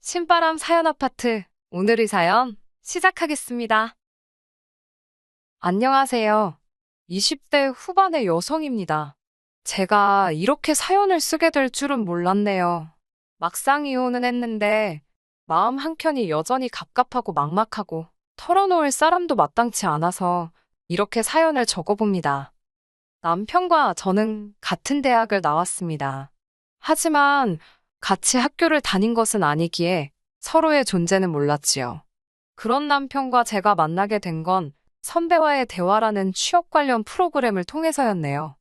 신바람 사연 아파트. 오늘의 사연 시작하겠습니다. 안녕하세요. 20대 후반의 여성입니다. 제가 이렇게 사연을 쓰게 될 줄은 몰랐네요. 막상 이혼은 했는데 마음 한켠이 여전히 갑갑하고 막막하고 털어놓을 사람도 마땅치 않아서 이렇게 사연을 적어봅니다. 남편과 저는 같은 대학을 나왔습니다. 하지만 같이 학교를 다닌 것은 아니기에 서로의 존재는 몰랐지요. 그런 남편과 제가 만나게 된 건 선배와의 대화라는 취업 관련 프로그램을 통해서였네요.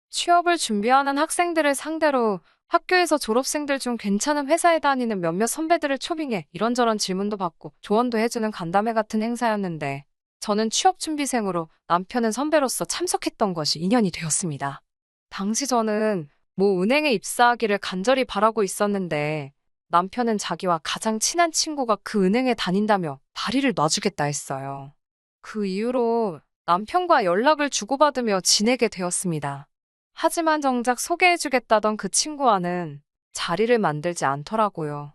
취업을 준비하는 학생들을 상대로 학교에서 졸업생들 중 괜찮은 회사에 다니는 몇몇 선배들을 초빙해 이런저런 질문도 받고 조언도 해주는 간담회 같은 행사였는데 저는 취업준비생으로 남편은 선배로서 참석했던 것이 인연이 되었습니다. 당시 저는 모 은행에 입사하기를 간절히 바라고 있었는데 남편은 자기와 가장 친한 친구가 그 은행에 다닌다며 다리를 놔주겠다 했어요. 그 이후로 남편과 연락을 주고받으며 지내게 되었습니다. 하지만 정작 소개해주겠다던 그 친구와는 자리를 만들지 않더라고요.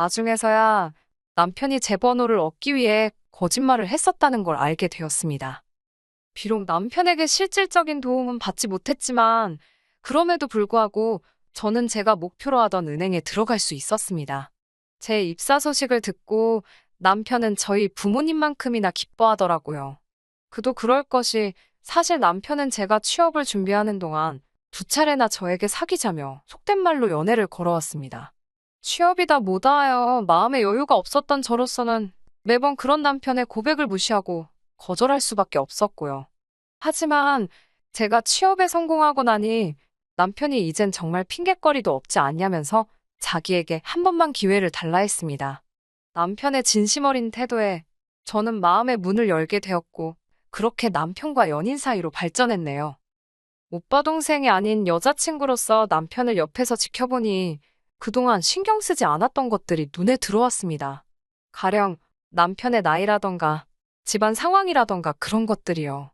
나중에서야 남편이 제 번호를 얻기 위해 거짓말을 했었다는 걸 알게 되었습니다. 비록 남편에게 실질적인 도움은 받지 못했지만 그럼에도 불구하고 저는 제가 목표로 하던 은행에 들어갈 수 있었습니다. 제 입사 소식을 듣고 남편은 저희 부모님만큼이나 기뻐하더라고요. 그도 그럴 것이 사실 남편은 제가 취업을 준비하는 동안 두 차례나 저에게 사귀자며 속된 말로 연애를 걸어왔습니다. 취업이다 뭐다하여 마음의 여유가 없었던 저로서는 매번 그런 남편의 고백을 무시하고 거절할 수밖에 없었고요. 하지만 제가 취업에 성공하고 나니 남편이 이젠 정말 핑곗거리도 없지 않냐면서 자기에게 한 번만 기회를 달라 했습니다. 남편의 진심 어린 태도에 저는 마음의 문을 열게 되었고 그렇게 남편과 연인 사이로 발전했네요. 오빠 동생이 아닌 여자친구로서 남편을 옆에서 지켜보니 그동안 신경 쓰지 않았던 것들이 눈에 들어왔습니다. 가령 남편의 나이라던가 집안 상황이라던가 그런 것들이요.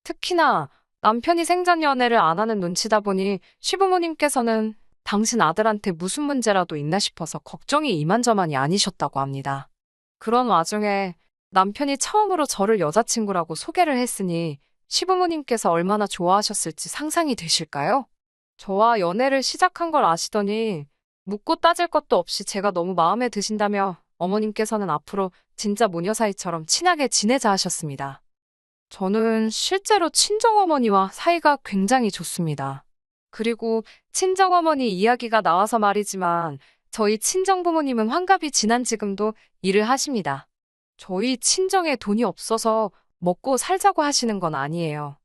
특히나 남편이 생전 연애를 안 하는 눈치다 보니 시부모님께서는 당신 아들한테 무슨 문제라도 있나 싶어서 걱정이 이만저만이 아니셨다고 합니다. 그런 와중에 남편이 처음으로 저를 여자친구라고 소개를 했으니 시부모님께서 얼마나 좋아하셨을지 상상이 되실까요? 저와 연애를 시작한 걸 아시더니 묻고 따질 것도 없이 제가 너무 마음에 드신다며 어머님께서는 앞으로 진짜 모녀 사이처럼 친하게 지내자 하셨습니다. 저는 실제로 친정어머니와 사이가 굉장히 좋습니다. 그리고 친정어머니 이야기가 나와서 말이지만 저희 친정부모님은 환갑이 지난 지금도 일을 하십니다. 저희 친정에 돈이 없어서 먹고 살자고 하시는 건 아니에요.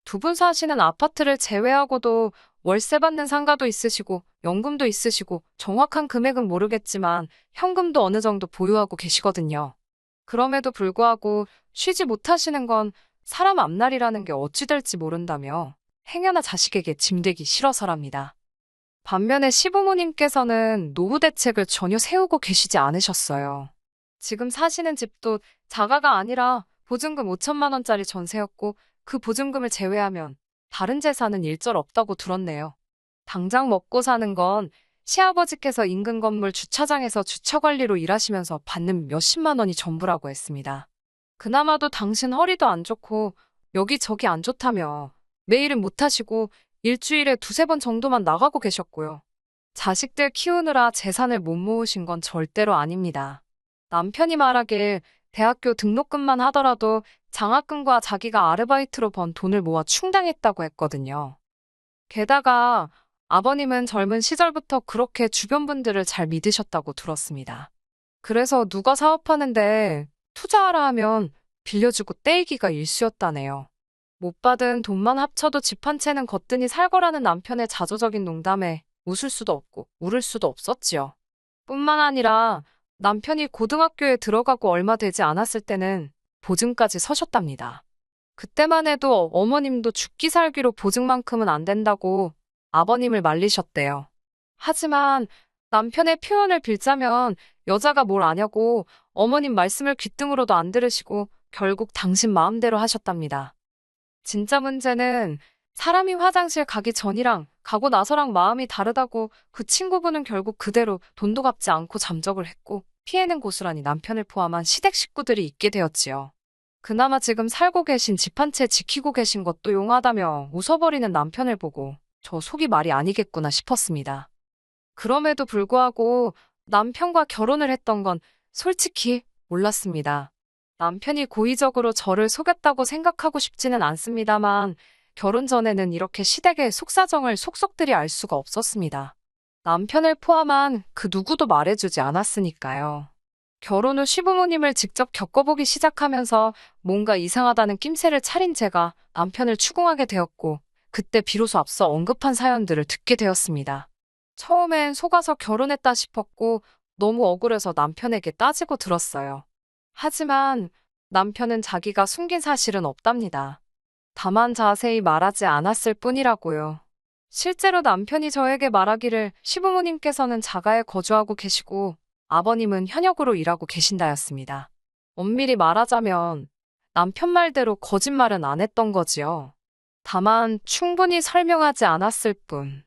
두 분 사시는 아파트를 제외하고도 월세 받는 상가도 있으시고 연금도 있으시고 정확한 금액은 모르겠지만 현금도 어느 정도 보유하고 계시거든요. 그럼에도 불구하고 쉬지 못하시는 건 사람 앞날이라는 게 어찌 될지 모른다며 행여나 자식에게 짐되기 싫어서랍니다. 반면에 시부모님께서는 노후 대책을 전혀 세우고 계시지 않으셨어요. 지금 사시는 집도 자가가 아니라 보증금 5천만 원짜리 전세였고 그 보증금을 제외하면 다른 재산은 일절 없다고 들었네요. 당장 먹고 사는 건 시아버지께서 인근 건물 주차장에서 주차관리로 일하시면서 받는 몇십만 원이 전부라고 했습니다. 그나마도 당신 허리도 안 좋고 여기저기 안 좋다며 매일은 못 하시고 일주일에 두세 번 정도만 나가고 계셨고요. 자식들 키우느라 재산을 못 모으신 건 절대로 아닙니다. 남편이 말하길 대학교 등록금만 하더라도 장학금과 자기가 아르바이트로 번 돈을 모아 충당했다고 했거든요. 게다가 아버님은 젊은 시절부터 그렇게 주변 분들을 잘 믿으셨다고 들었습니다. 그래서 누가 사업하는데 투자하라 하면 빌려주고 떼이기가 일쑤였다네요. 못 받은 돈만 합쳐도 집 한 채는 거뜬히 살 거라는 남편의 자조적인 농담에 웃을 수도 없고 울을 수도 없었지요. 뿐만 아니라 남편이 고등학교에 들어가고 얼마 되지 않았을 때는 보증까지 서셨답니다. 그때만 해도 어머님도 죽기 살기로 보증만큼은 안 된다고 아버님을 말리셨대요. 하지만 남편의 표현을 빌자면 여자가 뭘 아냐고 어머님 말씀을 귓등으로도 안 들으시고 결국 당신 마음대로 하셨답니다. 진짜 문제는 사람이 화장실 가기 전이랑 가고 나서랑 마음이 다르다고 그 친구분은 결국 그대로 돈도 갚지 않고 잠적을 했고 피해는 고스란히 남편을 포함한 시댁 식구들이 있게 되었지요. 그나마 지금 살고 계신 집 한 채 지키고 계신 것도 용하다며 웃어버리는 남편을 보고 저 속이 말이 아니겠구나 싶었습니다. 그럼에도 불구하고 남편과 결혼을 했던 건 솔직히 몰랐습니다. 남편이 고의적으로 저를 속였다고 생각하고 싶지는 않습니다만 결혼 전에는 이렇게 시댁의 속사정을 속속들이 알 수가 없었습니다. 남편을 포함한 그 누구도 말해주지 않았으니까요. 결혼 후 시부모님을 직접 겪어보기 시작하면서 뭔가 이상하다는 낌새를 차린 제가 남편을 추궁하게 되었고 그때 비로소 앞서 언급한 사연들을 듣게 되었습니다. 처음엔 속아서 결혼했다 싶었고 너무 억울해서 남편에게 따지고 들었어요. 하지만 남편은 자기가 숨긴 사실은 없답니다. 다만 자세히 말하지 않았을 뿐이라고요. 실제로 남편이 저에게 말하기를 시부모님께서는 자가에 거주하고 계시고 아버님은 현역으로 일하고 계신다였습니다. 엄밀히 말하자면 남편 말대로 거짓말은 안 했던 거지요. 다만 충분히 설명하지 않았을 뿐.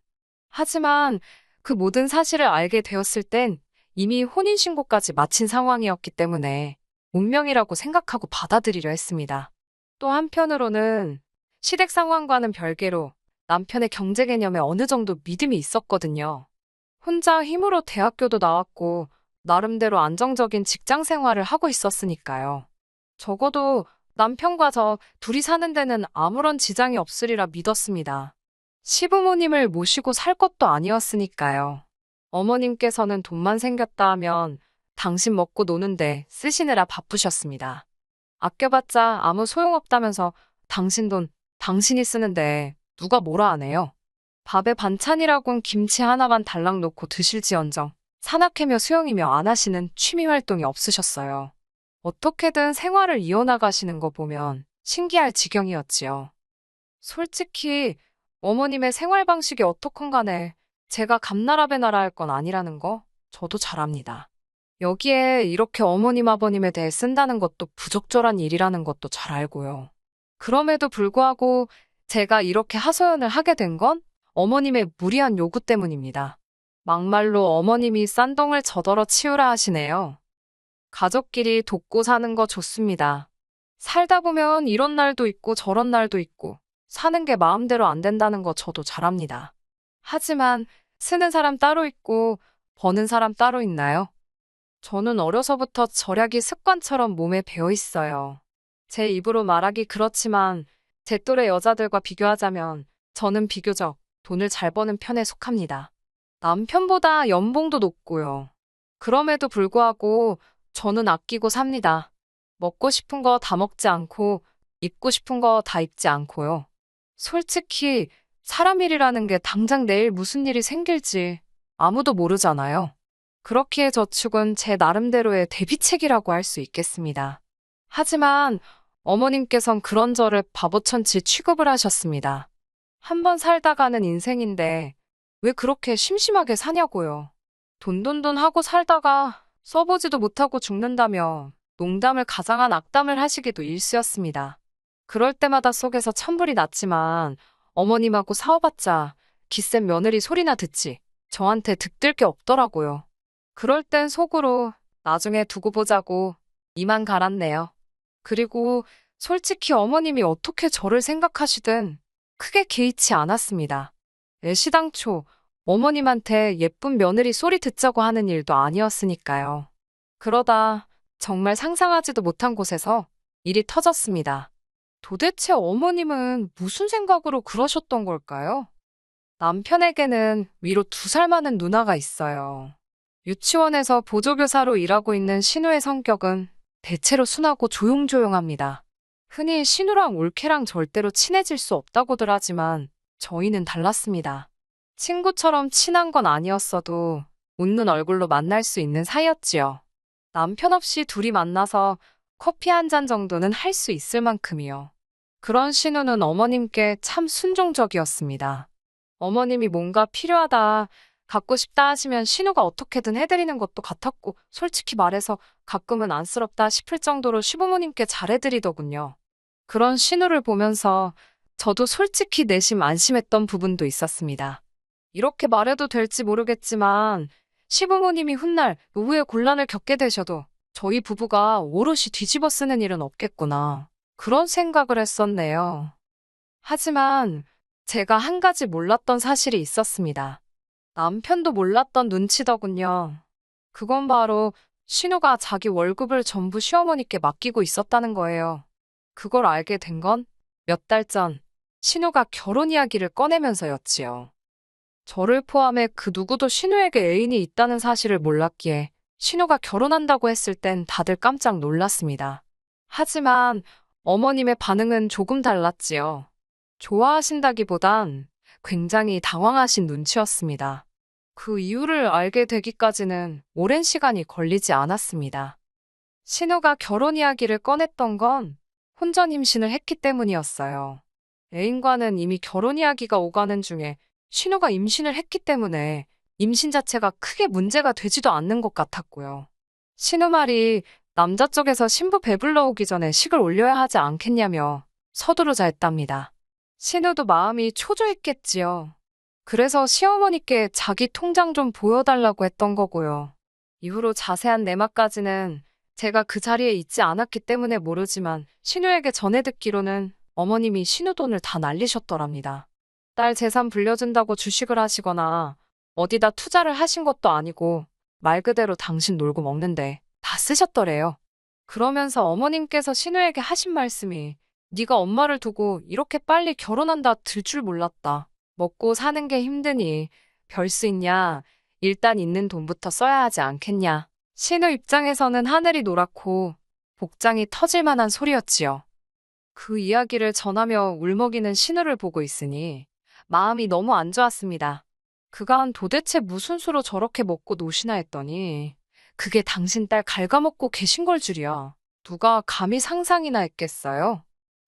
하지만 그 모든 사실을 알게 되었을 땐 이미 혼인신고까지 마친 상황이었기 때문에 운명이라고 생각하고 받아들이려 했습니다. 또 한편으로는 시댁 상황과는 별개로 남편의 경제 개념에 어느 정도 믿음이 있었거든요. 혼자 힘으로 대학교도 나왔고 나름대로 안정적인 직장 생활을 하고 있었으니까요. 적어도 남편과 저 둘이 사는 데는 아무런 지장이 없으리라 믿었습니다. 시부모님을 모시고 살 것도 아니었으니까요. 어머님께서는 돈만 생겼다 하면 당신 먹고 노는데 쓰시느라 바쁘셨습니다. 아껴봤자 아무 소용없다면서 당신 돈 당신이 쓰는데 누가 뭐라 하네요. 밥에 반찬이라곤 김치 하나만 달랑 놓고 드실지언정 산악회며 수영이며 안 하시는 취미 활동이 없으셨어요. 어떻게든 생활을 이어나가시는 거 보면 신기할 지경이었지요. 솔직히 어머님의 생활 방식이 어떻건 간에 제가 감나라배나라 할 건 아니라는 거 저도 잘 압니다. 여기에 이렇게 어머님 아버님에 대해 쓴다는 것도 부적절한 일이라는 것도 잘 알고요. 그럼에도 불구하고 제가 이렇게 하소연을 하게 된 건 어머님의 무리한 요구 때문입니다. 막말로 어머님이 싼동을 저더러 치우라 하시네요. 가족끼리 돕고 사는 거 좋습니다. 살다 보면 이런 날도 있고 저런 날도 있고 사는 게 마음대로 안 된다는 거 저도 잘 압니다. 하지만 쓰는 사람 따로 있고 버는 사람 따로 있나요? 저는 어려서부터 절약이 습관처럼 몸에 배어 있어요. 제 입으로 말하기 그렇지만 제 또래 여자들과 비교하자면 저는 비교적 돈을 잘 버는 편에 속합니다. 남편보다 연봉도 높고요. 그럼에도 불구하고 저는 아끼고 삽니다. 먹고 싶은 거 다 먹지 않고 입고 싶은 거 다 입지 않고요. 솔직히 사람 일이라는 게 당장 내일 무슨 일이 생길지 아무도 모르잖아요. 그렇기에 저축은 제 나름대로의 대비책이라고 할 수 있겠습니다. 하지만 어머님께선 그런 저를 바보천치 취급을 하셨습니다. 한 번 살다가는 인생인데 왜 그렇게 심심하게 사냐고요. 돈돈돈 하고 살다가 써보지도 못하고 죽는다며 농담을 가장한 악담을 하시기도 일쑤였습니다. 그럴 때마다 속에서 천불이 났지만 어머님하고 싸워봤자 기센 며느리 소리나 듣지 저한테 득들 게 없더라고요. 그럴 땐 속으로 나중에 두고 보자고 이만 갈았네요. 그리고 솔직히 어머님이 어떻게 저를 생각하시든 크게 개의치 않았습니다. 애시당초 어머님한테 예쁜 며느리 소리 듣자고 하는 일도 아니었으니까요. 그러다 정말 상상하지도 못한 곳에서 일이 터졌습니다. 도대체 어머님은 무슨 생각으로 그러셨던 걸까요? 남편에게는 위로 2살 많은 누나가 있어요. 유치원에서 보조교사로 일하고 있는 신우의 성격은 대체로 순하고 조용조용합니다. 흔히 신우랑 올케랑 절대로 친해질 수 없다고들 하지만 저희는 달랐습니다. 친구처럼 친한 건 아니었어도 웃는 얼굴로 만날 수 있는 사이였지요. 남편 없이 둘이 만나서 커피 한 잔 정도는 할 수 있을 만큼이요. 그런 신우는 어머님께 참 순종적이었습니다. 어머님이 뭔가 필요하다, 갖고 싶다 하시면 신우가 어떻게든 해드리는 것도 같았고 솔직히 말해서 가끔은 안쓰럽다 싶을 정도로 시부모님께 잘해드리더군요. 그런 신우를 보면서 저도 솔직히 내심 안심했던 부분도 있었습니다. 이렇게 말해도 될지 모르겠지만 시부모님이 훗날 노후에 곤란을 겪게 되셔도 저희 부부가 오롯이 뒤집어 쓰는 일은 없겠구나. 그런 생각을 했었네요. 하지만 제가 한 가지 몰랐던 사실이 있었습니다. 남편도 몰랐던 눈치더군요. 그건 바로 신우가 자기 월급을 전부 시어머니께 맡기고 있었다는 거예요. 그걸 알게 된 건 몇 달 전, 신우가 결혼 이야기를 꺼내면서였지요. 저를 포함해 그 누구도 신우에게 애인이 있다는 사실을 몰랐기에 신우가 결혼한다고 했을 땐 다들 깜짝 놀랐습니다. 하지만 어머님의 반응은 조금 달랐지요. 좋아하신다기보단 굉장히 당황하신 눈치였습니다. 그 이유를 알게 되기까지는 오랜 시간이 걸리지 않았습니다. 신우가 결혼 이야기를 꺼냈던 건 혼전 임신을 했기 때문이었어요. 애인과는 이미 결혼 이야기가 오가는 중에 신우가 임신을 했기 때문에 임신 자체가 크게 문제가 되지도 않는 것 같았고요. 신우 말이 남자 쪽에서 신부 배불러 오기 전에 식을 올려야 하지 않겠냐며 서두르자 했답니다. 신우도 마음이 초조했겠지요. 그래서 시어머니께 자기 통장 좀 보여달라고 했던 거고요. 이후로 자세한 내막까지는 제가 그 자리에 있지 않았기 때문에 모르지만 신우에게 전해 듣기로는 어머님이 신우 돈을 다 날리셨더랍니다. 딸 재산 불려준다고 주식을 하시거나 어디다 투자를 하신 것도 아니고 말 그대로 당신 놀고 먹는데 다 쓰셨더래요. 그러면서 어머님께서 신우에게 하신 말씀이 네가 엄마를 두고 이렇게 빨리 결혼한다 들 줄 몰랐다. 먹고 사는 게 힘드니 별 수 있냐. 일단 있는 돈부터 써야 하지 않겠냐. 신우 입장에서는 하늘이 노랗고 복장이 터질 만한 소리였지요. 그 이야기를 전하며 울먹이는 신우를 보고 있으니 마음이 너무 안 좋았습니다. 그간 도대체 무슨 수로 저렇게 먹고 노시나 했더니 그게 당신 딸 갉아먹고 계신 걸 줄이야. 누가 감히 상상이나 했겠어요?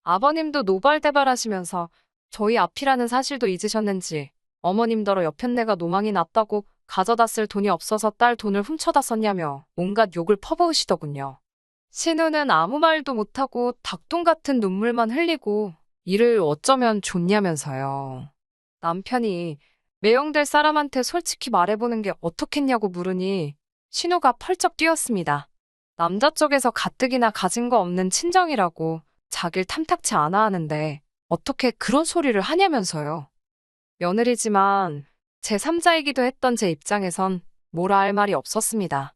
아버님도 노발대발하시면서 저희 앞이라는 사실도 잊으셨는지 어머님더러 여편네가 노망이 났다고 가져다 쓸 돈이 없어서 딸 돈을 훔쳐다 썼냐며 온갖 욕을 퍼부으시더군요. 신우는 아무 말도 못하고 닭똥 같은 눈물만 흘리고 이를 어쩌면 좋냐면서요. 남편이 매형될 사람한테 솔직히 말해보는 게 어떻겠냐고 물으니 신우가 펄쩍 뛰었습니다. 남자 쪽에서 가뜩이나 가진 거 없는 친정이라고 자길 탐탁치 않아 하는데 어떻게 그런 소리를 하냐면서요. 며느리지만 제3자이기도 했던 제 입장에선 뭐라 할 말이 없었습니다.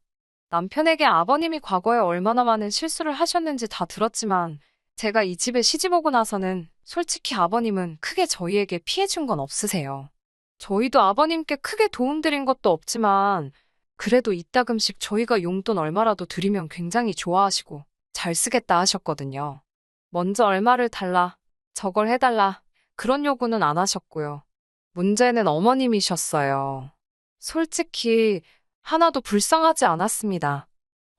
남편에게 아버님이 과거에 얼마나 많은 실수를 하셨는지 다 들었지만 제가 이 집에 시집오고 나서는 솔직히 아버님은 크게 저희에게 피해준 건 없으세요. 저희도 아버님께 크게 도움드린 것도 없지만 그래도 이따금씩 저희가 용돈 얼마라도 드리면 굉장히 좋아하시고 잘 쓰겠다 하셨거든요. 먼저 얼마를 달라, 저걸 해달라 그런 요구는 안 하셨고요. 문제는 어머님이셨어요. 솔직히 하나도 불쌍하지 않았습니다.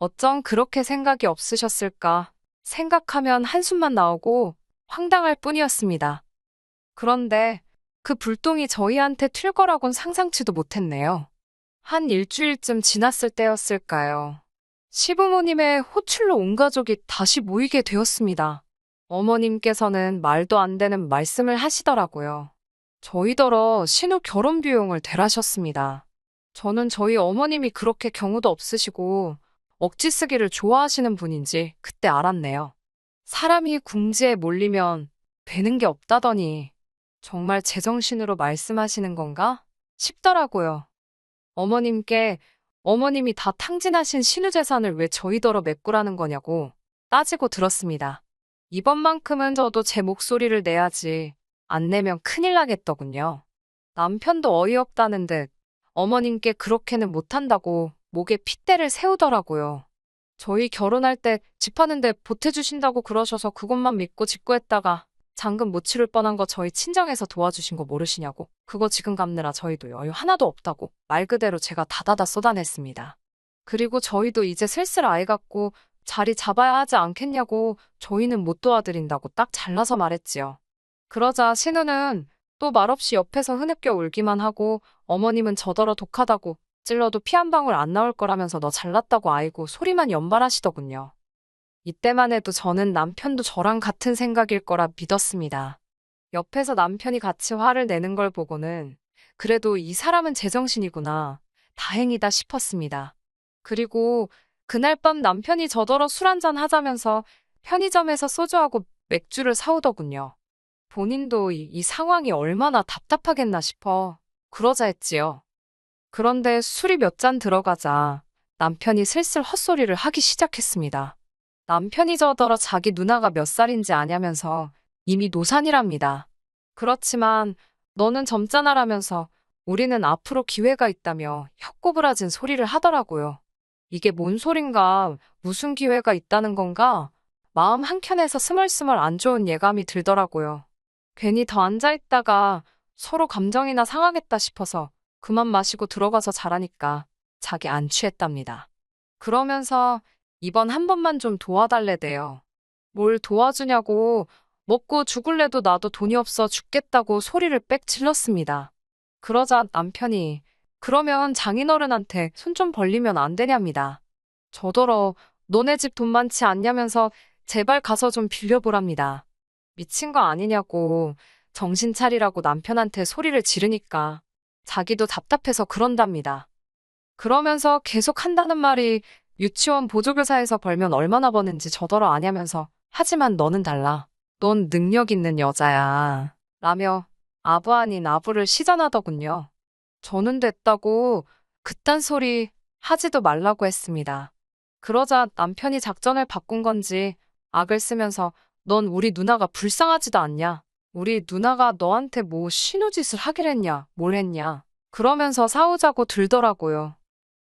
어쩜 그렇게 생각이 없으셨을까 생각하면 한숨만 나오고 황당할 뿐이었습니다. 그런데 그 불똥이 저희한테 튈 거라곤 상상치도 못했네요. 한 일주일쯤 지났을 때였을까요? 시부모님의 호출로 온 가족이 다시 모이게 되었습니다. 어머님께서는 말도 안 되는 말씀을 하시더라고요. 저희더러 신우 결혼 비용을 대라셨습니다. 저는 저희 어머님이 그렇게 경우도 없으시고 억지 쓰기를 좋아하시는 분인지 그때 알았네요. 사람이 궁지에 몰리면 되는 게 없다더니 정말 제정신으로 말씀하시는 건가 싶더라고요. 어머님께 어머님이 다 탕진하신 신우 재산을 왜 저희더러 메꾸라는 거냐고 따지고 들었습니다. 이번만큼은 저도 제 목소리를 내야지 안 내면 큰일 나겠더군요. 남편도 어이없다는 듯 어머님께 그렇게는 못한다고 목에 핏대를 세우더라고요. 저희 결혼할 때 집 하는데 보태주신다고 그러셔서 그것만 믿고 직구했다가 잔금 못 치를 뻔한 거 저희 친정에서 도와주신 거 모르시냐고. 그거 지금 갚느라 저희도 여유 하나도 없다고 말 그대로 제가 다다다 쏟아냈습니다. 그리고 저희도 이제 슬슬 아이 갖고 자리 잡아야 하지 않겠냐고 저희는 못 도와드린다고 딱 잘라서 말했지요. 그러자 신우는 또 말없이 옆에서 흐느껴 울기만 하고 어머님은 저더러 독하다고 찔러도 피 한 방울 안 나올 거라면서 너 잘났다고 아이고 소리만 연발하시더군요. 이때만 해도 저는 남편도 저랑 같은 생각일 거라 믿었습니다. 옆에서 남편이 같이 화를 내는 걸 보고는 그래도 이 사람은 제정신이구나. 다행이다 싶었습니다. 그리고 그날 밤 남편이 저더러 술 한잔 하자면서 편의점에서 소주하고 맥주를 사오더군요. 본인도 이 상황이 얼마나 답답하겠나 싶어 그러자 했지요. 그런데 술이 몇 잔 들어가자 남편이 슬슬 헛소리를 하기 시작했습니다. 남편이 저더러 자기 누나가 몇 살인지 아냐면서 이미 노산이랍니다. 그렇지만 너는 젊잖아라면서 우리는 앞으로 기회가 있다며 혀꼬부라진 소리를 하더라고요. 이게 뭔 소린가, 무슨 기회가 있다는 건가? 마음 한켠에서 스멀스멀 안 좋은 예감이 들더라고요. 괜히 더 앉아있다가 서로 감정이나 상하겠다 싶어서 그만 마시고 들어가서 자라니까 자기 안 취했답니다. 그러면서 이번 한 번만 좀 도와달래대요. 뭘 도와주냐고 먹고 죽을래도 나도 돈이 없어 죽겠다고 소리를 빽 질렀습니다. 그러자 남편이 그러면 장인어른한테 손 좀 벌리면 안 되냐입니다. 저더러 너네 집 돈 많지 않냐면서 제발 가서 좀 빌려보랍니다. 미친 거 아니냐고 정신 차리라고 남편한테 소리를 지르니까 자기도 답답해서 그런답니다. 그러면서 계속 한다는 말이 유치원 보조교사에서 벌면 얼마나 버는지 저더러 아냐면서 하지만 너는 달라. 넌 능력 있는 여자야. 라며 아부 아닌 아부를 시전하더군요. 저는 됐다고 그딴 소리 하지도 말라고 했습니다. 그러자 남편이 작전을 바꾼 건지 악을 쓰면서 넌 우리 누나가 불쌍하지도 않냐? 우리 누나가 너한테 뭐 신우짓을 하길 했냐? 뭘 했냐? 그러면서 싸우자고 들더라고요.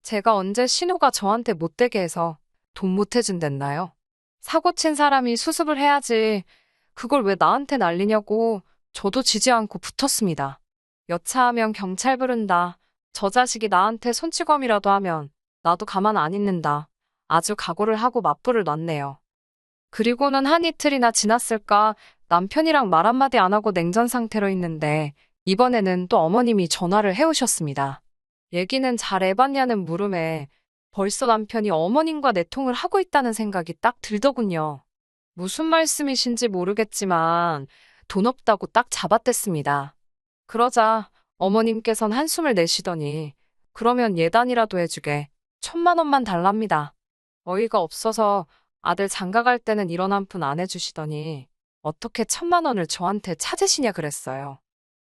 제가 언제 신우가 저한테 못되게 해서 돈 못 해준댔나요? 사고 친 사람이 수습을 해야지. 그걸 왜 나한테 난리냐고 저도 지지 않고 붙었습니다. 여차하면 경찰 부른다. 저 자식이 나한테 손찌검이라도 하면 나도 가만 안 있는다. 아주 각오를 하고 맞불을 놨네요. 그리고는 한 이틀이나 지났을까 남편이랑 말 한마디 안 하고 냉전 상태로 있는데 이번에는 또 어머님이 전화를 해오셨습니다. 얘기는 잘 해봤냐는 물음에 벌써 남편이 어머님과 내통을 하고 있다는 생각이 딱 들더군요. 무슨 말씀이신지 모르겠지만 돈 없다고 딱 잡아댔습니다. 그러자 어머님께선 한숨을 내쉬더니 그러면 예단이라도 해주게 1,000만 원만 달랍니다. 어이가 없어서 아들 장가갈 때는 이런 한 푼 안 해주시더니 어떻게 1,000만 원을 저한테 찾으시냐 그랬어요.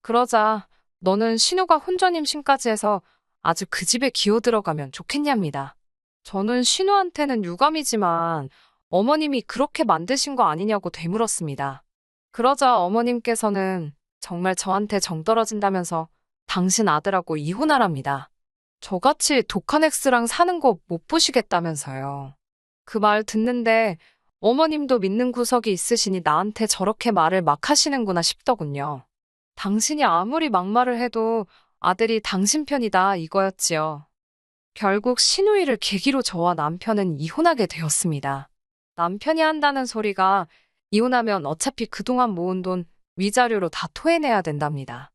그러자 너는 신우가 혼전 임신까지 해서 아주 그 집에 기어 들어가면 좋겠냐입니다. 저는 신우한테는 유감이지만 어머님이 그렇게 만드신 거 아니냐고 되물었습니다. 그러자 어머님께서는 정말 저한테 정 떨어진다면서 당신 아들하고 이혼하랍니다. 저같이 독한 엑스랑 사는 거 못 보시겠다면서요. 그 말 듣는데 어머님도 믿는 구석이 있으시니 나한테 저렇게 말을 막 하시는구나 싶더군요. 당신이 아무리 막말을 해도 아들이 당신 편이다 이거였지요. 결국 신우이를 계기로 저와 남편은 이혼하게 되었습니다. 남편이 한다는 소리가 이혼하면 어차피 그동안 모은 돈 위자료로 다 토해내야 된답니다.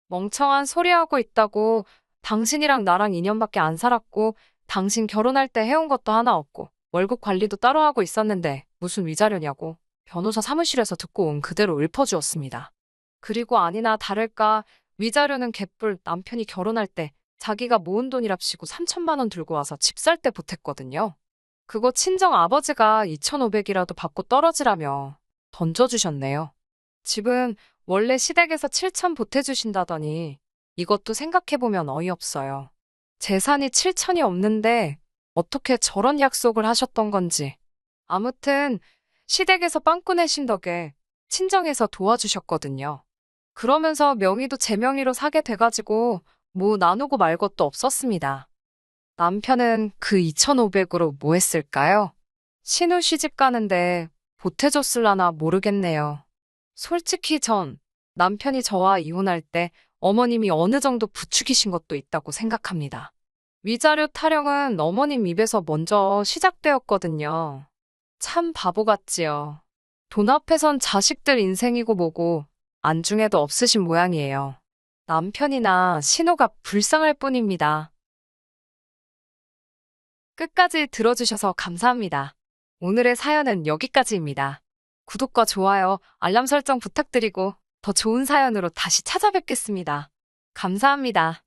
멍청한 소리하고 있다고 당신이랑 나랑 2년밖에 안 살았고 당신 결혼할 때 해온 것도 하나 없고 월급 관리도 따로 하고 있었는데 무슨 위자료냐고 변호사 사무실에서 듣고 온 그대로 읊어주었습니다. 그리고 아니나 다를까 위자료는 개뿔 남편이 결혼할 때 자기가 모은 돈이랍시고 3,000만 원 들고 와서 집 살 때 보탰거든요. 그거 친정 아버지가 2,500이라도 받고 떨어지라며 던져주셨네요. 집은 원래 시댁에서 7,000 보태주신다더니 이것도 생각해보면 어이없어요. 재산이 7,000이 없는데 어떻게 저런 약속을 하셨던 건지. 아무튼 시댁에서 빵꾸 내신 덕에 친정에서 도와주셨거든요. 그러면서 명의도 제 명의로 사게 돼가지고 뭐 나누고 말 것도 없었습니다. 남편은 그 2,500으로 뭐 했을까요? 신우 시집 가는데 보태줬을라나 모르겠네요. 솔직히 전 남편이 저와 이혼할 때 어머님이 어느 정도 부추기신 것도 있다고 생각합니다. 위자료 타령은 어머님 입에서 먼저 시작되었거든요. 참 바보 같지요. 돈 앞에선 자식들 인생이고 뭐고 안중에도 없으신 모양이에요. 남편이나 신우가 불쌍할 뿐입니다. 끝까지 들어주셔서 감사합니다. 오늘의 사연은 여기까지입니다. 구독과 좋아요, 알람 설정 부탁드리고 더 좋은 사연으로 다시 찾아뵙겠습니다. 감사합니다.